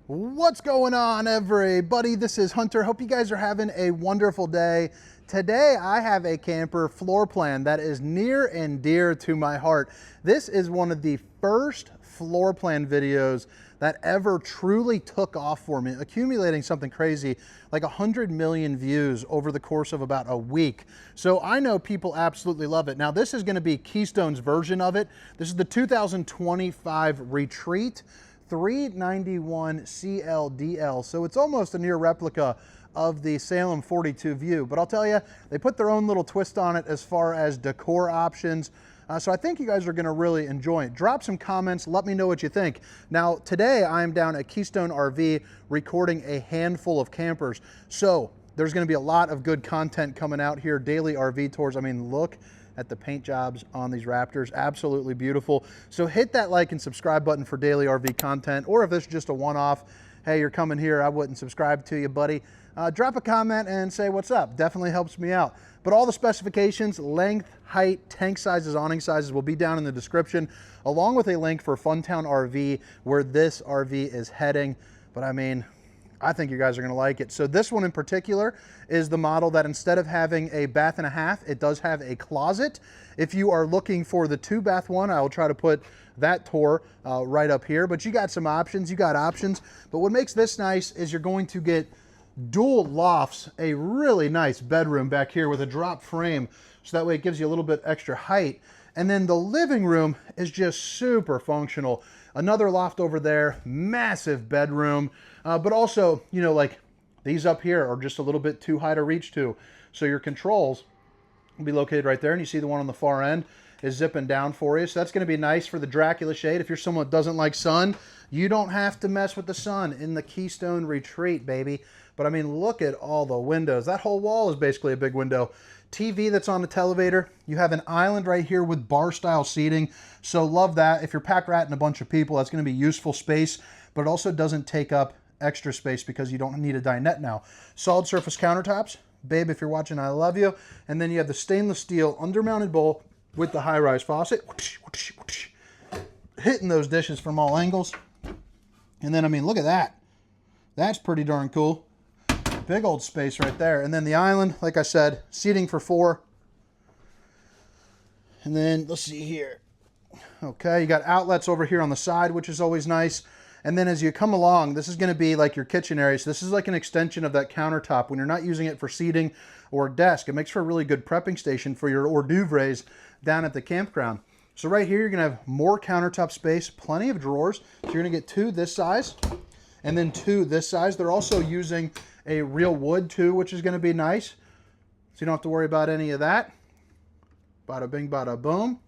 What's going on, everybody? This is Hunter. Hope you guys are having a wonderful day. Today I have a camper floor plan that is near and dear to my heart. This is one of the first floor plan videos that ever truly took off for me, accumulating something crazy like 100 million views over the course of about a week. So I know people absolutely love it. Now this is going to be Keystone's version of it. This is the 2025 Retreat 391 CLDL. So it's almost a near replica of the Salem 42 View, but I'll tell you, they put their own little twist on it as far as decor options. So I think you guys are gonna really enjoy it. Drop some comments, let me know what you think. Now, today I'm down at Keystone RV recording a handful of campers. So there's gonna be a lot of good content coming out here, daily RV tours. I mean, look at the paint jobs on these Raptors, absolutely beautiful. So hit that like and subscribe button for daily RV content, or if this is just a one-off, hey, you're coming here, I wouldn't subscribe to you, buddy. Drop a comment and say what's up, definitely helps me out. But all the specifications, length, height, tank sizes, awning sizes will be down in the description, along with a link for Funtown RV, where this RV is heading. But I mean, I think you guys are gonna like it. So this one in particular is the model that instead of having a bath and a half, it does have a closet. If you are looking for the 2-bath one, I will try to put that tour right up here, but you got some options, you got options. But what makes this nice is you're going to get dual lofts, a really nice bedroom back here with a drop frame, so that way it gives you a little bit extra height. And then the living room is just super functional. Another loft over there, massive bedroom, but also, you know, like these up here are just a little bit too high to reach to. So your controls will be located right there, and you see the one on the far end is zipping down for you. So that's gonna be nice for the Dracula shade. If you're someone that doesn't like sun, you don't have to mess with the sun in the Keystone Retreat, baby. But I mean, look at all the windows. That whole wall is basically a big window. TV that's on the televator. You have an island right here with bar style seating. So love that. If you're pack ratting a bunch of people, that's gonna be useful space, but it also doesn't take up extra space because you don't need a dinette now. Solid surface countertops. Babe, if you're watching, I love you. And then you have the stainless steel undermounted bowl with the high-rise faucet. Whoosh, whoosh, whoosh. Hitting those dishes from all angles. And then, I mean, look at that. That's pretty darn cool. Big old space right there. And then the island, like I said, seating for 4. And then, let's see here. Okay, you got outlets over here on the side, which is always nice. And then as you come along, this is going to be like your kitchen area. So this is like an extension of that countertop when you're not using it for seating or desk. It makes for a really good prepping station for your hors d'oeuvres down at the campground. So right here, you're going to have more countertop space, plenty of drawers. So you're going to get 2 this size and then 2 this size. They're also using a real wood too, which is going to be nice. So you don't have to worry about any of that. Bada bing, bada boom.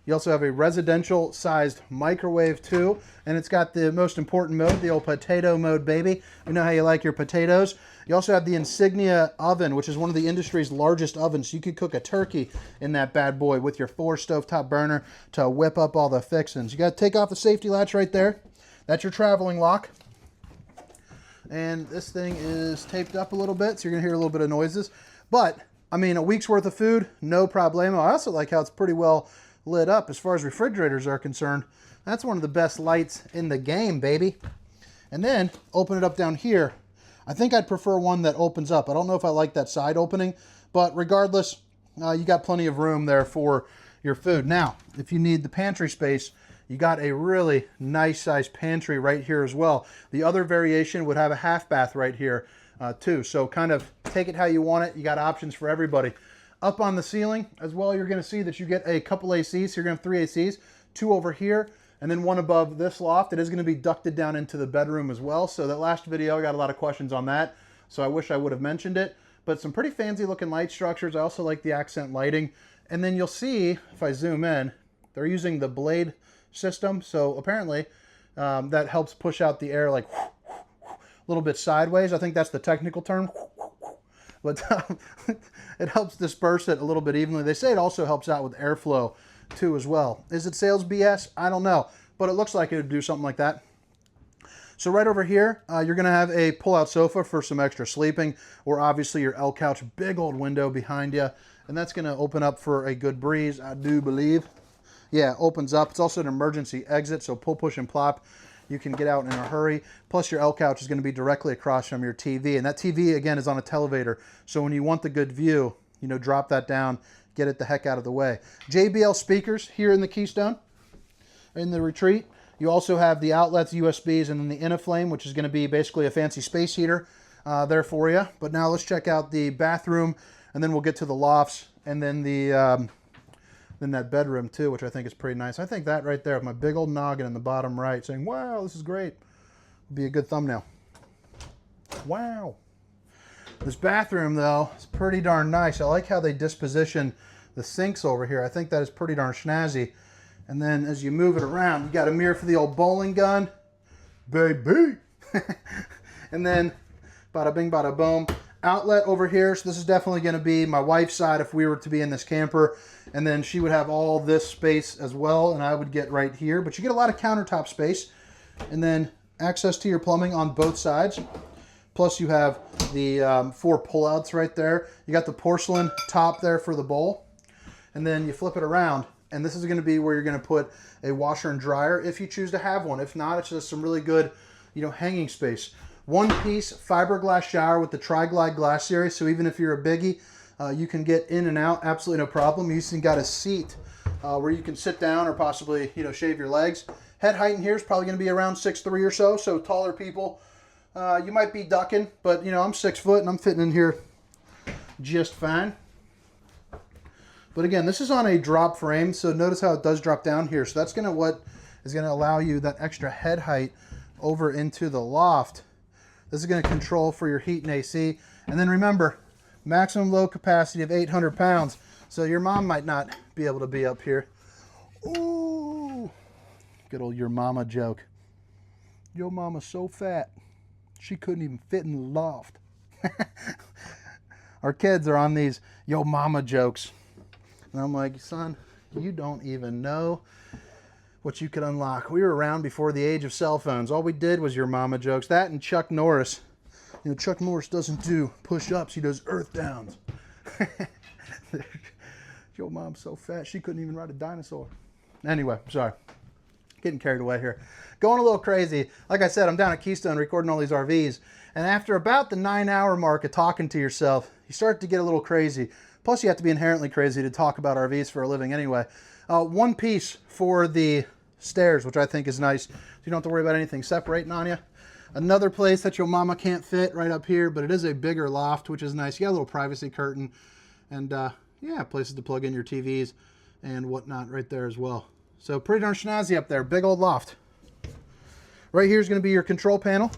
You also have a residential sized microwave too, and it's got the most important mode, the old potato mode, baby. You know how you like your potatoes. You also have the Insignia oven, which is one of the industry's largest ovens. So you could cook a turkey in that bad boy with your 4 stovetop burner to whip up all the fixings. You got to take off the safety latch right there. That's your traveling lock. And this thing is taped up a little bit, so you're gonna hear a little bit of noises. But, I mean, a week's worth of food, no problemo. I also like how it's pretty well lit up as far as refrigerators are concerned. That's one of the best lights in the game, baby. And then open it up down here. I think I'd prefer one that opens up. I don't know if I like that side opening, but regardless, you got plenty of room there for your food. Now, if you need the pantry space, you got a really nice size pantry right here as well. The other variation would have a half bath right here too. So kind of take it how you want it. You got options for everybody. Up on the ceiling as well, you're going to see that you get a couple ACs. So you're going to have 3 ACs, 2 over here, and then 1 above this loft. It is going to be ducted down into the bedroom as well. So that last video, I got a lot of questions on that. So I wish I would have mentioned it. But some pretty fancy looking light structures. I also like the accent lighting. And then you'll see, if I zoom in, they're using the blade system. So apparently that helps push out the air like a little bit sideways. I think that's the technical term. But it helps disperse it a little bit evenly. They say it also helps out with airflow too as well. Is it sales BS? I don't know, but it looks like it would do something like that. So right over here, you're gonna have a pull-out sofa for some extra sleeping, or obviously your L couch, big old window behind you, and that's gonna open up for a good breeze, I do believe. Yeah, opens up. It's also an emergency exit, so pull, push, and plop. you can get out in a hurry. Plus your L couch is going to be directly across from your TV. And that TV, again, is on a televator. So when you want the good view, you know, drop that down, get it the heck out of the way. JBL speakers here in the Keystone, in the Retreat. You also have the outlets, USBs, and then the InnoFlame, which is going to be basically a fancy space heater there for you. But now let's check out the bathroom, and then we'll get to the lofts, and then the then that bedroom too, which I think is pretty nice. I think that right there with my big old noggin in the bottom right saying, wow, this is great, would be a good thumbnail. Wow. This bathroom though is pretty darn nice. I like how they disposition the sinks over here. I think that is pretty darn snazzy. And then as you move it around, you got a mirror for the old bowling gun, baby. And then bada bing, bada boom. Outlet over here. So this is definitely going to be my wife's side if we were to be in this camper. And then she would have all this space as well, and I would get right here. But you get a lot of countertop space. And then access to your plumbing on both sides. Plus you have the 4 pullouts right there. You got the porcelain top there for the bowl. And then you flip it around. And this is going to be where you're going to put a washer and dryer if you choose to have one. If not, it's just some really good, you know, hanging space. One-piece fiberglass shower with the Tri-Glide glass series. So even if you're a biggie, you can get in and out absolutely no problem. You even got a seat where you can sit down or possibly, you know, shave your legs. Head height in here is probably going to be around 6'3" or so. So taller people, you might be ducking, but you know, I'm 6 foot and I'm fitting in here just fine. But again, this is on a drop frame, so notice how it does drop down here. So that's what is going to allow you that extra head height over into the loft. This is going to control for your heat and AC. And then remember, maximum load capacity of 800 pounds. So your mom might not be able to be up here. Ooh, good old your mama joke. Your mama's so fat, she couldn't even fit in the loft. Our kids are on these yo mama jokes. And I'm like, son, you don't even know what you could unlock. We were around before the age of cell phones. All we did was your mama jokes. That and Chuck Norris. You know, Chuck Norris doesn't do push-ups. He does earth downs. Your mom's so fat, she couldn't even ride a dinosaur. Anyway, sorry. Getting carried away here. Going a little crazy. Like I said, I'm down at Keystone recording all these RVs. And after about the 9-hour mark of talking to yourself, you start to get a little crazy. Plus, you have to be inherently crazy to talk about RVs for a living anyway. One piece for the stairs, which I think is nice. So you don't have to worry about anything separating on you. Another place that your mama can't fit right up here, but it is a bigger loft, which is nice. You got a little privacy curtain and, yeah, places to plug in your TVs and whatnot right there as well. So pretty darn snazzy up there. Big old loft. Right here is going to be your control panel.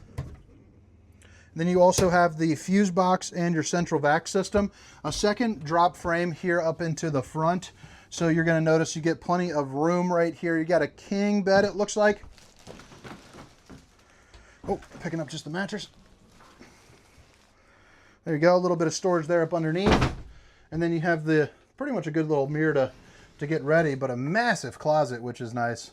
Then you also have the fuse box and your central vac system. A second drop frame here up into the front. So you're going to notice you get plenty of room right here. You got a king bed, it looks like. Oh, picking up just the mattress. There you go, a little bit of storage there up underneath. And then you have the pretty much a good little mirror to get ready, but a massive closet, which is nice.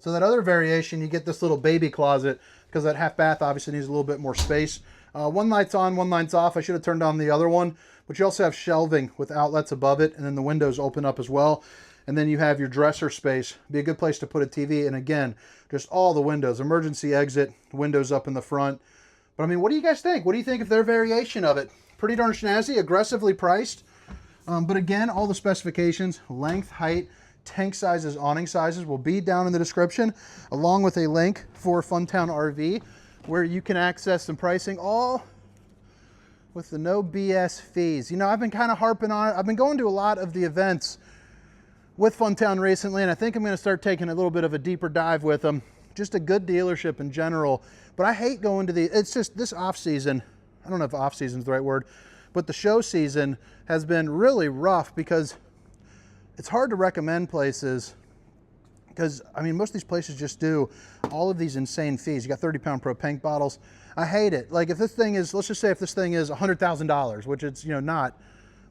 So that other variation, you get this little baby closet because that half bath obviously needs a little bit more space. One light's on, one light's off. I should have turned on the other one, but you also have shelving with outlets above it, and then the windows open up as well. And then you have your dresser space. Be a good place to put a TV. And again, just all the windows, emergency exit, windows up in the front. But I mean, what do you guys think? What do you think of their variation of it? Pretty darn snazzy, aggressively priced. But again, all the specifications, length, height, tank sizes, awning sizes will be down in the description, along with a link for Funtown RV, where you can access some pricing, all with the no BS fees. You know, I've been kind of harping on it. I've been going to a lot of the events with Funtown recently, and I think I'm going to start taking a little bit of a deeper dive with them. Just a good dealership in general. But I hate going to it's just this off season. I don't know if off season is the right word, but the show season has been really rough because it's hard to recommend places because, I mean, most of these places just do all of these insane fees. You got 30-pound propane bottles. I hate it. Like if this thing is, let's just say if this thing is $100,000, which it's, you know, not.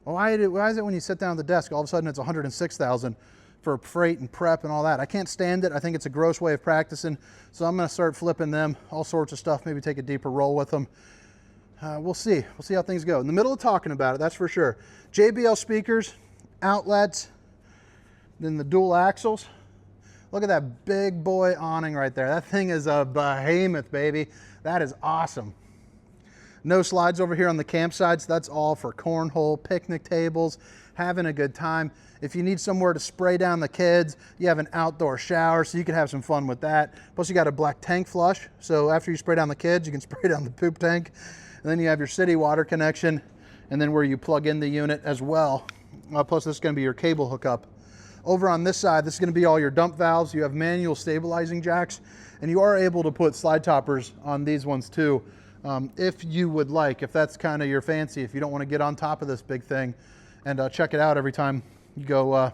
Well, why is it when you sit down at the desk, all of a sudden it's $106,000 for freight and prep and all that? I can't stand it. I think it's a gross way of practicing. So I'm going to start flipping them, all sorts of stuff, maybe take a deeper roll with them. We'll see. We'll see how things go. In the middle of talking about it, that's for sure. JBL speakers, outlets, then the dual axles. Look at that big boy awning right there. That thing is a behemoth, baby. That is awesome. No slides over here on the campsite, so that's all for cornhole, picnic tables, having a good time. If you need somewhere to spray down the kids, you have an outdoor shower, so you can have some fun with that. Plus you got a black tank flush, so after you spray down the kids, you can spray down the poop tank. And then you have your city water connection, and then where you plug in the unit as well. Plus this is gonna be your cable hookup. Over on this side, this is gonna be all your dump valves. You have manual stabilizing jacks, and you are able to put slide toppers on these ones too, if you would like, if that's kind of your fancy, if you don't want to get on top of this big thing and check it out every time you go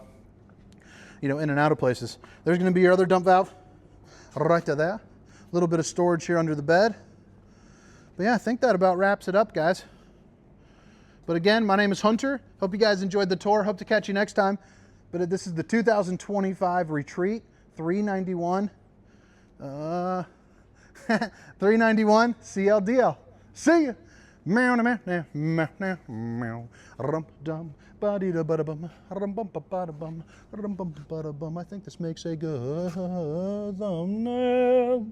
in and out of places. There's going to be your other dump valve right there. A little bit of storage here under the bed. But yeah, I think that about wraps it up, guys. But again, my name is Hunter. Hope you guys enjoyed the tour. Hope to catch you next time. But this is the 2025 Retreat 391. 391 CLDL. See ya. Meow meow meow meow meow. Rum dum ba dee da ba da bum. Rum bum ba ba da bum. Rum bum ba da bum. I think this makes a good thumbnail.